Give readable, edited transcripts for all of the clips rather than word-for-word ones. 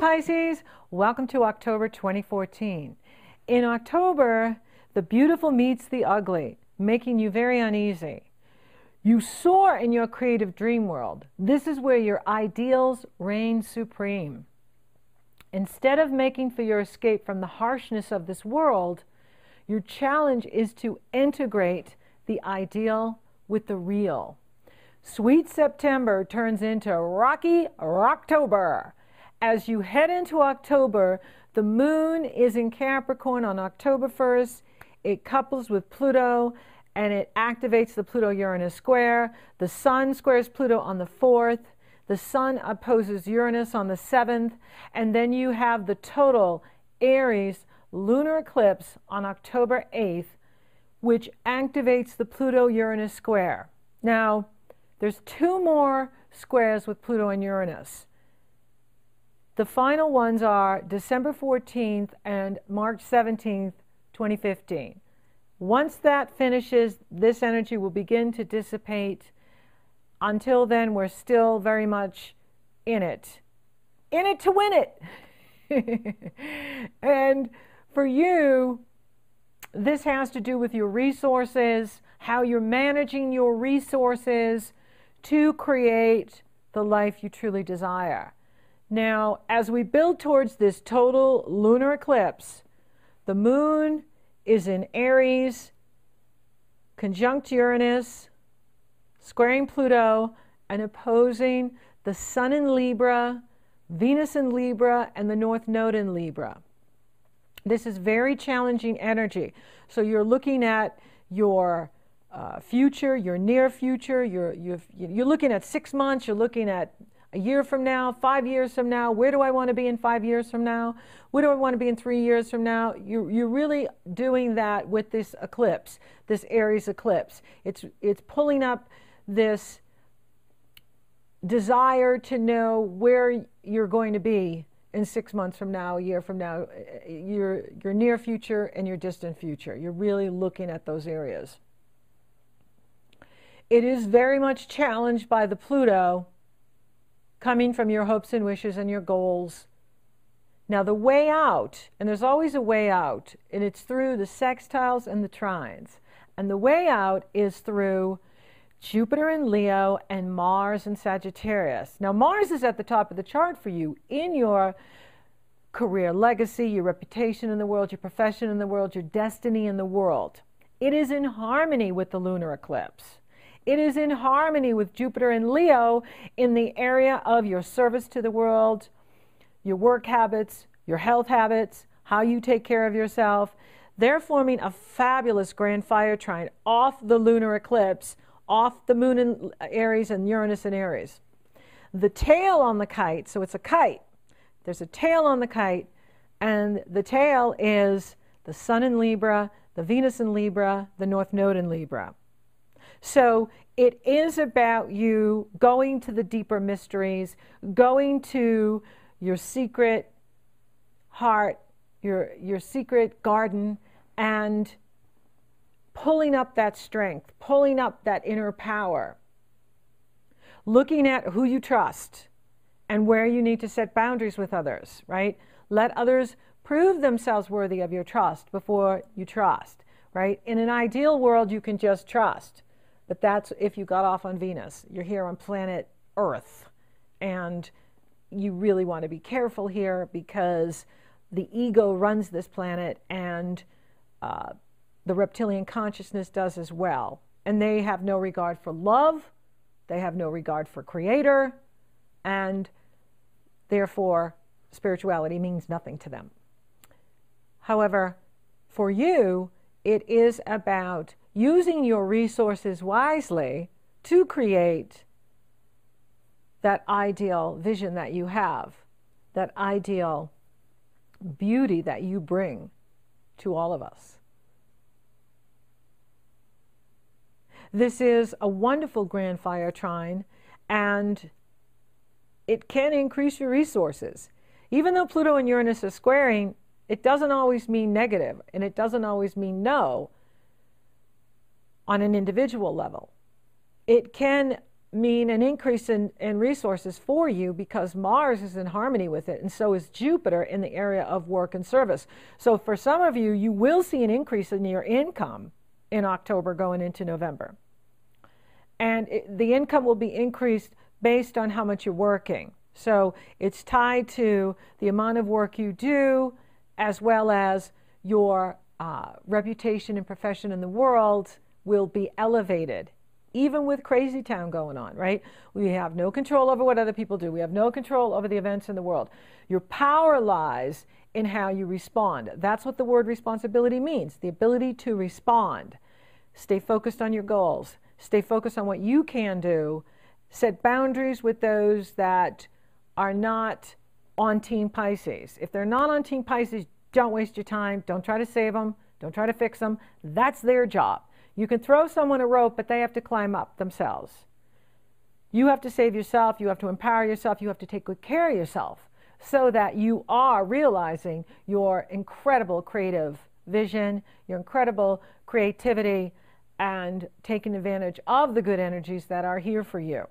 Pisces, welcome to October 2014. In October, the beautiful meets the ugly, making you very uneasy. You soar in your creative dream world. This is where your ideals reign supreme. Instead of making for your escape from the harshness of this world, your challenge is to integrate the ideal with the real. Sweet September turns into rocky Rocktober. As you head into October, the moon is in Capricorn on October 1st. It couples with Pluto and it activates the Pluto-Uranus square. The sun squares Pluto on the 4th. The sun opposes Uranus on the 7th. And then you have the total Aries lunar eclipse on October 8th, which activates the Pluto-Uranus square. Now, there's two more squares with Pluto and Uranus. The final ones are December 14th and March 17th, 2015. Once that finishes, this energy will begin to dissipate. Until then, we're still very much in it. In it to win it. And for you, this has to do with your resources, how you're managing your resources to create the life you truly desire. Now, as we build towards this total lunar eclipse, the moon is in Aries, conjunct Uranus, squaring Pluto, and opposing the sun in Libra, Venus in Libra, and the North Node in Libra. This is very challenging energy. So you're looking at your future, your near future, you're looking at 6 months, you're looking at a year from now, 5 years from now. Where do I want to be in 5 years from now? Where do I want to be in 3 years from now? You're really doing that with this eclipse, this Aries eclipse. It's pulling up this desire to know where you're going to be in 6 months from now, a year from now, your near future and your distant future. You're really looking at those areas. It is very much challenged by the Pluto coming from your hopes and wishes and your goals. Now the way out, and there's always a way out, and it's through the sextiles and the trines. And the way out is through Jupiter in Leo and Mars in Sagittarius. Now Mars is at the top of the chart for you in your career legacy, your reputation in the world, your profession in the world, your destiny in the world. It is in harmony with the lunar eclipse. It is in harmony with Jupiter and Leo in the area of your service to the world, your work habits, your health habits, how you take care of yourself. They're forming a fabulous grand fire trine off the lunar eclipse, off the moon in Aries and Uranus in Aries. The tail on the kite, so it's a kite. There's a tail on the kite, and the tail is the sun in Libra, the Venus in Libra, the North Node in Libra. So it is about you going to the deeper mysteries, going to your secret heart, your secret garden, and pulling up that strength, pulling up that inner power, looking at who you trust and where you need to set boundaries with others, right? Let others prove themselves worthy of your trust before you trust, right? In an ideal world, you can just trust. But that's if you got off on Venus. You're here on planet Earth. And you really want to be careful here because the ego runs this planet and the reptilian consciousness does as well. And they have no regard for love. They have no regard for creator. And therefore, spirituality means nothing to them. However, for you, it is about using your resources wisely to create that ideal vision that you have, that ideal beauty that you bring to all of us. This is a wonderful grand fire trine, and it can increase your resources. Even though Pluto and Uranus are squaring, it doesn't always mean negative, and it doesn't always mean no on an individual level. It can mean an increase in resources for you because Mars is in harmony with it, and so is Jupiter in the area of work and service. So for some of you, you will see an increase in your income in October going into November. And the income will be increased based on how much you're working. So it's tied to the amount of work you do, as well as your reputation and profession in the world will be elevated, even with crazy town going on, right? We have no control over what other people do. We have no control over the events in the world. Your power lies in how you respond. That's what the word responsibility means, the ability to respond. Stay focused on your goals. Stay focused on what you can do. Set boundaries with those that are not on Team Pisces. If they're not on Team Pisces, don't waste your time. Don't try to save them. Don't try to fix them. That's their job. You can throw someone a rope, but they have to climb up themselves. You have to save yourself. You have to empower yourself. You have to take good care of yourself so that you are realizing your incredible creative vision, your incredible creativity, and taking advantage of the good energies that are here for you.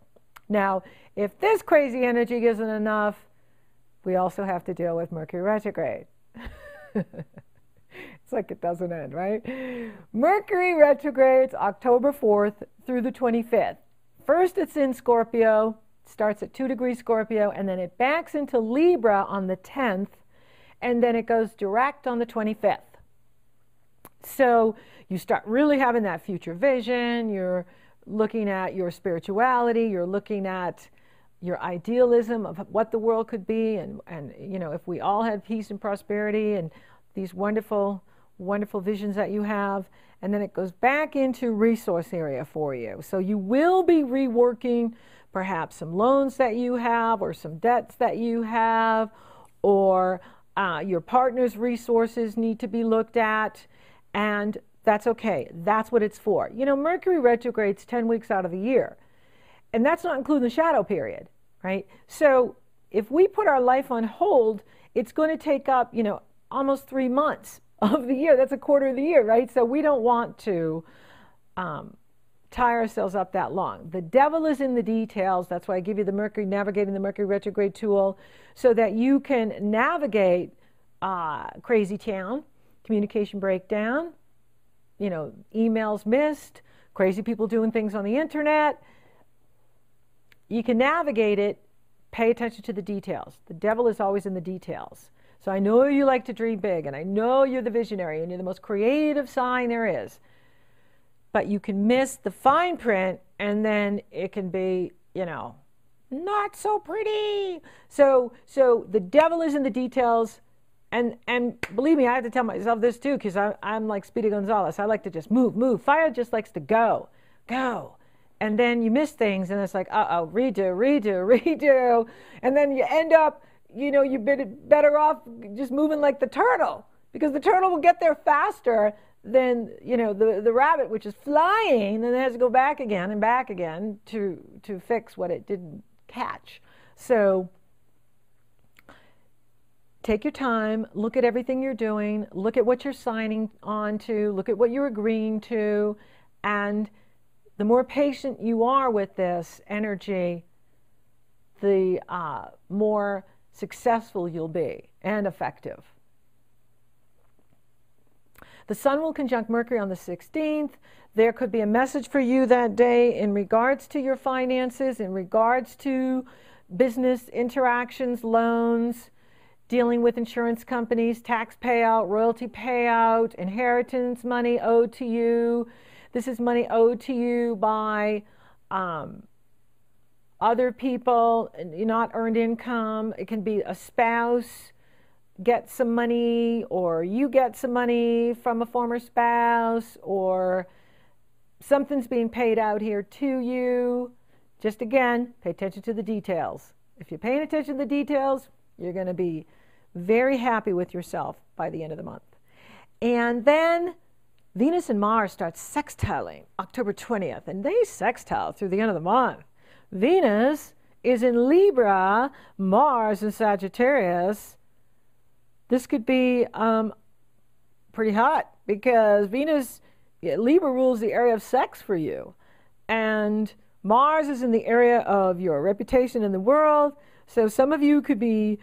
Now, if this crazy energy isn't enough, we also have to deal with Mercury retrograde. It's like it doesn't end, right? Mercury retrogrades October 4th through the 25th. First, it's in Scorpio, starts at 2 degrees Scorpio, and then it backs into Libra on the 10th, and then it goes direct on the 25th. So you start really having that future vision. You're looking at your spirituality. You're looking at your idealism of what the world could be, and you know, if we all had peace and prosperity and these wonderful, wonderful visions that you have. And then it goes back into resource area for you. So you will be reworking perhaps some loans that you have, or some debts that you have, or your partner's resources need to be looked at, and that's okay. That's what it's for. You know, Mercury retrogrades 10 weeks out of the year, and that's not including the shadow period, right? So if we put our life on hold, it's going to take up, you know, almost 3 months of the year. That's a quarter of the year, right? So we don't want to tie ourselves up that long. The devil is in the details. That's why I give you the Mercury, navigating the Mercury retrograde tool, so that you can navigate crazy town, communication breakdown, you know, emails missed, crazy people doing things on the internet. You can navigate it. Pay attention to the details. The devil is always in the details. So I know you like to dream big, and I know you're the visionary, and you're the most creative sign there is. But you can miss the fine print, and then it can be, you know, not so pretty. So the devil is in the details, and believe me, I have to tell myself this too, because I'm like Speedy Gonzalez. I like to just move. Fire just likes to go. And then you miss things, and it's like, uh-oh, redo. And then you end up, you know, you're better off just moving like the turtle, because the turtle will get there faster than, you know, the rabbit, which is flying, and then it has to go back again and back again to fix what it didn't catch. So take your time, look at everything you're doing, look at what you're signing on to, look at what you're agreeing to, and the more patient you are with this energy, the more successful you'll be and effective. The Sun will conjunct Mercury on the 16th. There could be a message for you that day in regards to your finances, in regards to business interactions, loans, dealing with insurance companies, tax payout, royalty payout, inheritance money owed to you. This is money owed to you by other people, not earned income. It can be a spouse get some money, or you get some money from a former spouse, or something's being paid out here to you. Just again, pay attention to the details. If you're paying attention to the details, you're going to be very happy with yourself by the end of the month. And then Venus and Mars start sextiling October 20th, and they sextile through the end of the month. Venus is in Libra, Mars in Sagittarius. This could be pretty hot, because Venus, Libra rules the area of sex for you, and Mars is in the area of your reputation in the world. So some of you could be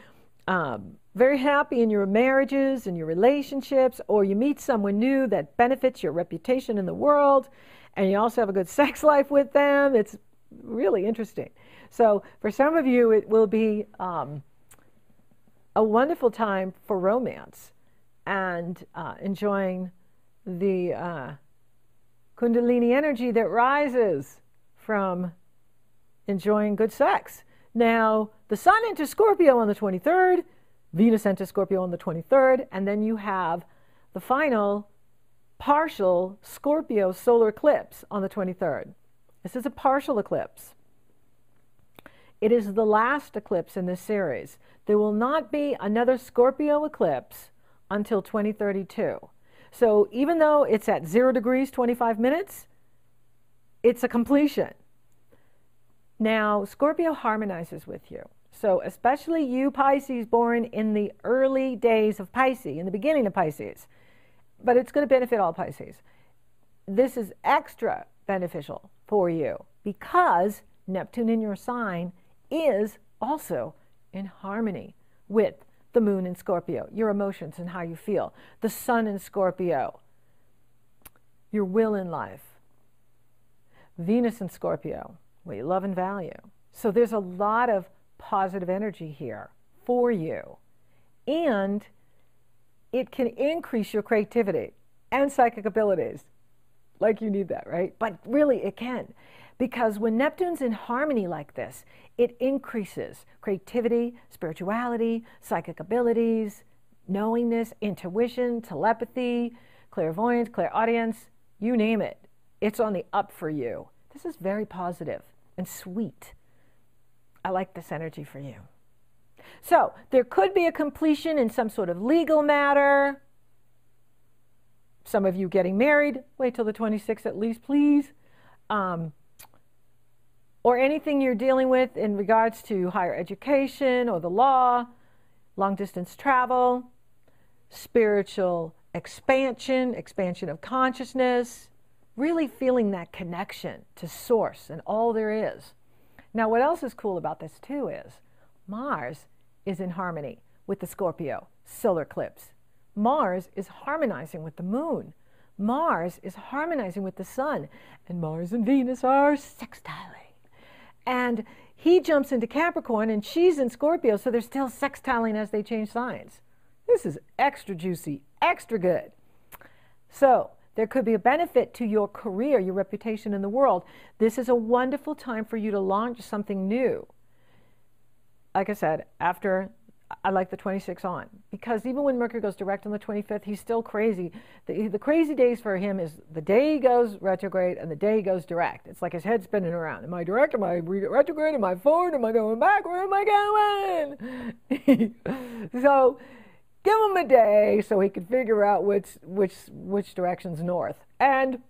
very happy in your marriages and your relationships, or you meet someone new that benefits your reputation in the world, and you also have a good sex life with them. It's really interesting. So for some of you, it will be a wonderful time for romance and enjoying the Kundalini energy that rises from enjoying good sex. Now, the Sun enters Scorpio on the 23rd, Venus enters Scorpio on the 23rd, and then you have the final partial Scorpio solar eclipse on the 23rd. This is a partial eclipse. It is the last eclipse in this series. There will not be another Scorpio eclipse until 2032. So even though it's at 0 degrees, 25 minutes, it's a completion. Now, Scorpio harmonizes with you. So especially you Pisces born in the early days of Pisces, in the beginning of Pisces, but it's going to benefit all Pisces. This is extra beneficial for you because Neptune in your sign is also in harmony with the moon in Scorpio, your emotions and how you feel. The sun in Scorpio, your will in life. Venus in Scorpio, what you love and value. So there's a lot of positive energy here for you. And it can increase your creativity and psychic abilities. Like you need that, right? But really it can. Because when Neptune's in harmony like this, it increases creativity, spirituality, psychic abilities, knowingness, intuition, telepathy, clairvoyance, clairaudience, you name it. It's on the up for you. This is very positive and sweet. I like this energy for you. So there could be a completion in some sort of legal matter. Some of you getting married, wait till the 26th at least, please. Or anything you're dealing with in regards to higher education or the law, long distance travel, spiritual expansion, expansion of consciousness, really feeling that connection to source and all there is. Now, what else is cool about this too is Mars is in harmony with the Scorpio solar eclipse. Mars is harmonizing with the moon. Mars is harmonizing with the sun. And Mars and Venus are sextiling. And he jumps into Capricorn and she's in Scorpio, so they're still sextiling as they change signs. This is extra juicy, extra good. So there could be a benefit to your career, your reputation in the world. This is a wonderful time for you to launch something new. Like I said, I like the 26th on, because even when Mercury goes direct on the 25th, he's still crazy. The crazy days for him is the day he goes retrograde and the day he goes direct. It's like his head's spinning around. Am I direct? Am I retrograde? Am I forward? Am I going back? Where am I going? So give him a day so he can figure out which direction's north. And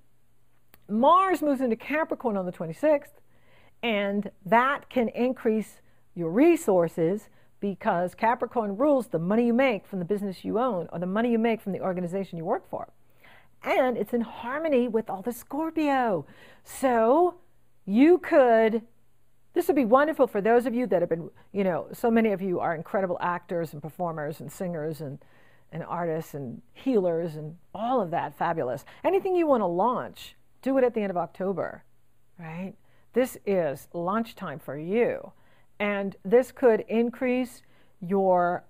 Mars moves into Capricorn on the 26th, and that can increase your resources, because Capricorn rules the money you make from the business you own or the money you make from the organization you work for. And it's in harmony with all the Scorpio. So this would be wonderful for those of you that have been, so many of you are incredible actors and performers and singers and artists and healers and all of that fabulous. Anything you want to launch, do it at the end of October, right? This is launch time for you. And this could increase your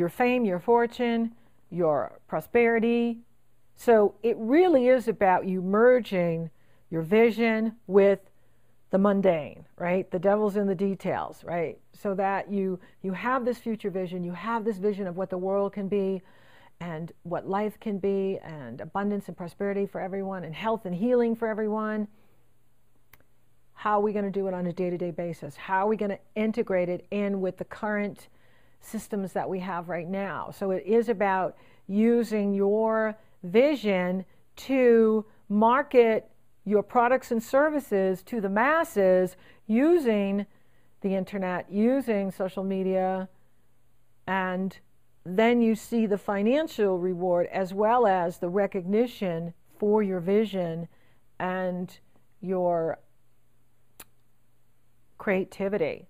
fame, your fortune, your prosperity. So it really is about you merging your vision with the mundane, right? The devil's in the details, right? So that you have this future vision, you have this vision of what the world can be and what life can be, and abundance and prosperity for everyone, and health and healing for everyone. How are we going to do it on a day-to-day basis? How are we going to integrate it in with the current systems that we have right now? So it is about using your vision to market your products and services to the masses using the internet, using social media, and then you see the financial reward as well as the recognition for your vision and your creativity.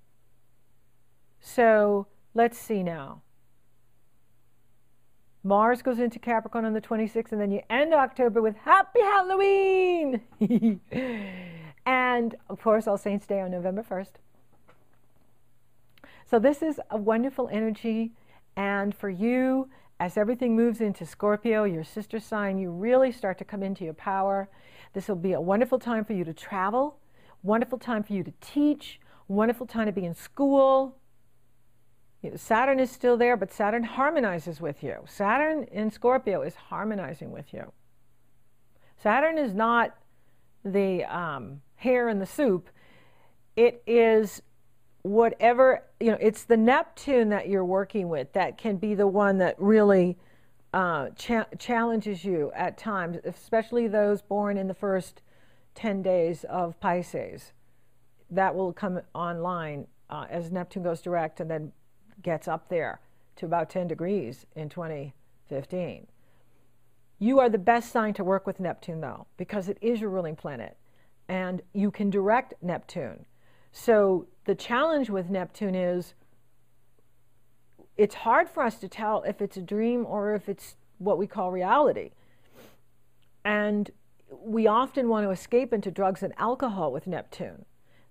So let's see now. Mars goes into Capricorn on the 26th, and then you end October with Happy Halloween! And, of course, All Saints' Day on November 1st. So this is a wonderful energy, and for you, as everything moves into Scorpio, your sister sign, you really start to come into your power. This will be a wonderful time for you to travel, wonderful time for you to teach, wonderful time to be in school. Saturn is still there, but Saturn harmonizes with you. Saturn in Scorpio is harmonizing with you. Saturn is not the hair in the soup. It is whatever, it's the Neptune that you're working with that can be the one that really challenges you at times, especially those born in the first 10 days of Pisces. That will come online as Neptune goes direct and then gets up there to about 10 degrees in 2015. You are the best sign to work with Neptune, though, because it is your ruling planet, and you can direct Neptune. So the challenge with Neptune is it's hard for us to tell if it's a dream or if it's what we call reality. And we often want to escape into drugs and alcohol with Neptune.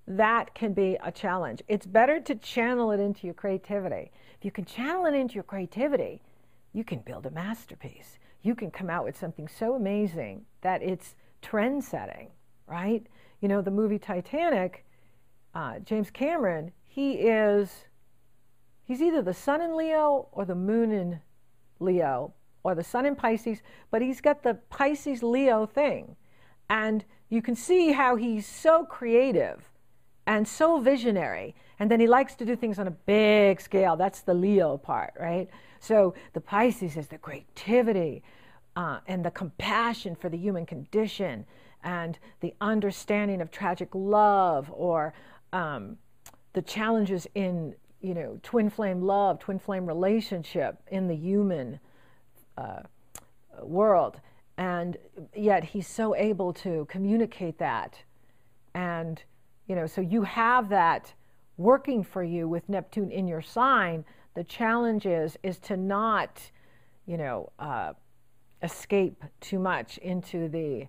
That can be a challenge. It's better to channel it into your creativity. If you can channel it into your creativity, you can build a masterpiece. You can come out with something so amazing that it's trend-setting, right? The movie Titanic, James Cameron, he's either the sun in Leo or the moon in Leo, or the sun in Pisces, but he's got the Pisces-Leo thing. And you can see how he's so creative and so visionary, and then he likes to do things on a big scale. That's the Leo part, right? So the Pisces is the creativity and the compassion for the human condition and the understanding of tragic love, or the challenges in, twin flame love, twin flame relationship in the human world. And yet he's so able to communicate that. And so you have that working for you with Neptune in your sign. The challenge is to not, escape too much into the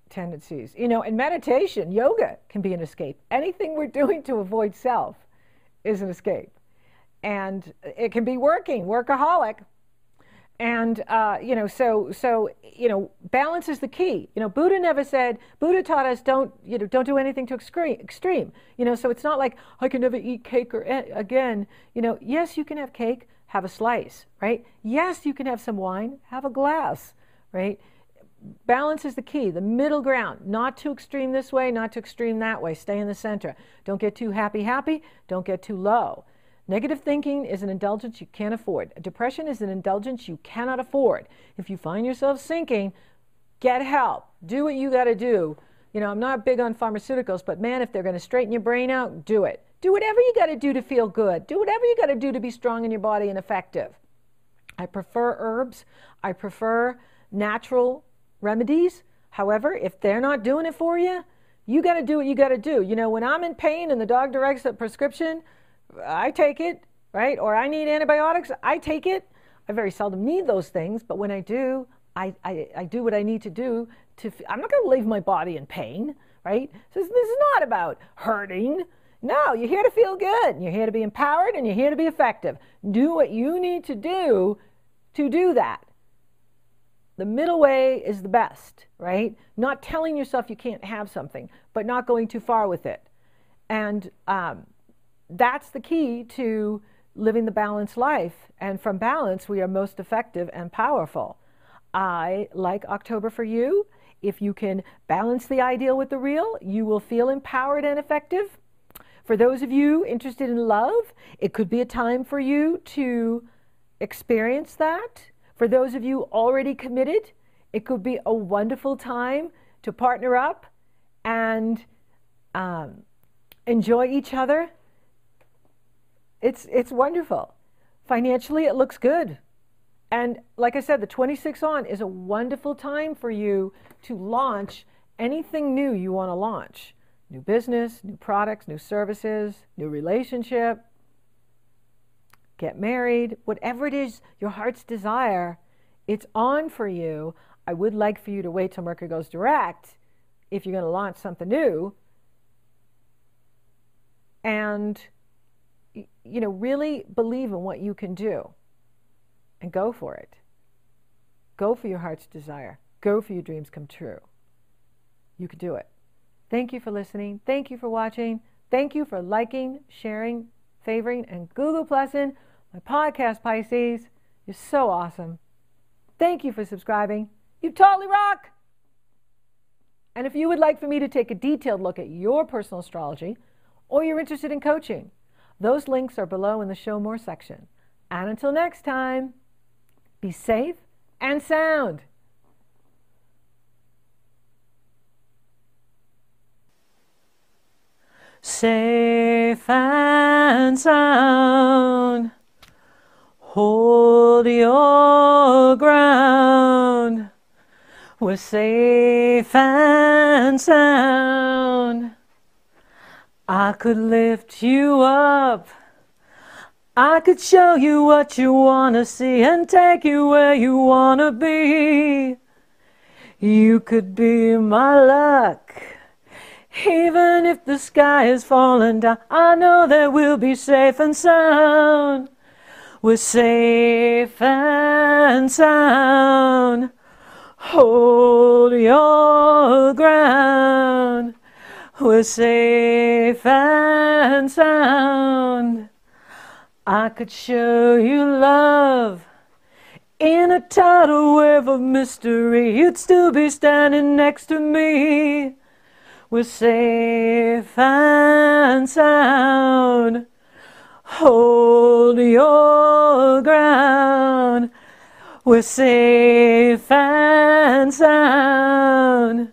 tendencies. And meditation, yoga can be an escape. Anything we're doing to avoid self is an escape. And it can be workaholic. And, balance is the key. Buddha taught us don't do anything too extreme. So it's not like I can never eat cake again. Yes, you can have cake, have a slice, right? Yes, you can have some wine, have a glass, right? Balance is the key, the middle ground, not too extreme this way, not too extreme that way. Stay in the center. Don't get too happy, don't get too low. Negative thinking is an indulgence you can't afford. Depression is an indulgence you cannot afford. If you find yourself sinking, get help. Do what you got to do. I'm not big on pharmaceuticals, but man, if they're going to straighten your brain out, do it. Do whatever you got to do to feel good. Do whatever you got to do to be strong in your body and effective. I prefer herbs. I prefer natural remedies. However, if they're not doing it for you, you got to do what you got to do. When I'm in pain and the dog directs a prescription, I take it, right? Or I need antibiotics, I take it. I very seldom need those things, but when I do, I do what I need to do. I'm not going to leave my body in pain, right? So this is not about hurting. No, you're here to feel good. You're here to be empowered, and you're here to be effective. Do what you need to do that. The middle way is the best, right? Not telling yourself you can't have something, but not going too far with it. And that's the key to living the balanced life. And from balance, we are most effective and powerful. I like October for you. If you can balance the ideal with the real, you will feel empowered and effective. For those of you interested in love, it could be a time for you to experience that. For those of you already committed, it could be a wonderful time to partner up and enjoy each other. It's wonderful. Financially, it looks good. And like I said, the 26th on is a wonderful time for you to launch anything new you want to launch. new business, new products, new services, new relationship, get married, whatever it is your heart's desire, it's on for you. I would like for you to wait till Mercury goes direct if you're going to launch something new. And, you know, really believe in what you can do and go for it. Go for your heart's desire. Go for your dreams come true. You can do it. Thank you for listening. Thank you for watching. Thank you for liking, sharing, favoring, and Google Plussing my podcast, Pisces. You're so awesome. Thank you for subscribing. You totally rock. And if you would like for me to take a detailed look at your personal astrology, or you're interested in coaching, those links are below in the Show More section. And until next time, be safe and sound. Safe and sound. Hold your ground. We're safe and sound. I could lift you up. I could show you what you want to see and take you where you want to be. You could be my luck. Even if the sky is falling down, I know that we'll be safe and sound. We're safe and sound. Hold your ground. We're safe and sound. I could show you love in a tidal wave of mystery. You'd still be standing next to me. We're safe and sound. Hold your ground. We're safe and sound.